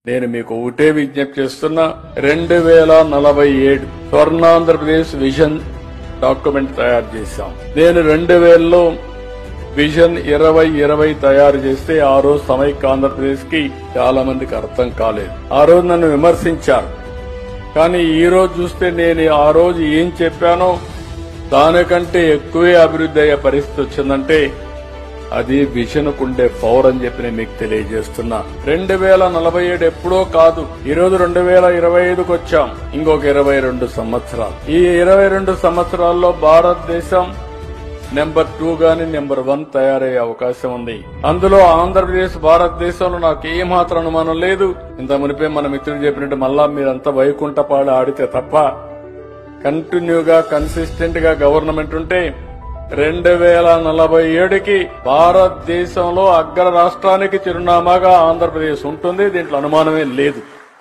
నేను మీకు ఒకటే విజ్ఞప్తి చేస్తున్నా, 2047 స్వర్ణాంధ్రప్రదేశ్ విజన్ డాక్యుమెంట్ తయారు చేశాం. నేను 2000లో విజన్ 2020 తయారు చేస్తే ఆ రోజు సమైక్య ఆంధ్రప్రదేశ్ కి చాలా మందికి అర్థం కాలేదు. ఆ రోజు నన్ను విమర్శించారు. కానీ ఈ రోజు చూస్తే నేను ఆ రోజు ఏం చెప్పానో దానికంటే ఎక్కువే అభివృద్ధి అయ్యే పరిస్థితి వచ్చిందంటే అది విజన్ కుండే పవర్ అని చెప్పి నేను మీకు తెలియజేస్తున్నా. 2047 ఎప్పుడో కాదు, ఈ రోజు 2025కు వచ్చాం. ఇంకొక 22 సంవత్సరాలు. ఈ 22 సంవత్సరాల్లో భారతదేశం నెంబర్ 2 గాని నెంబర్ 1 తయారయ్యే అవకాశం ఉంది. అందులో ఆంధ్రప్రదేశ్ భారతదేశంలో నాకు ఏమాత్రం అనుమానం లేదు. ఇంత మునిపే మన మిత్రులు చెప్పినట్టు మళ్ళా మీరంతా వైకుంఠపాడు ఆడితే తప్ప కంటిన్యూగా కన్సిస్టెంట్ గా గవర్నమెంట్ ఉంటే 2047కి భారతదేశంలో అగ్ర రాష్ట్రానికి చిరునామాగా ఆంధ్రప్రదేశ్ ఉంటుంది. దీంట్లో అనుమానమే లేదు.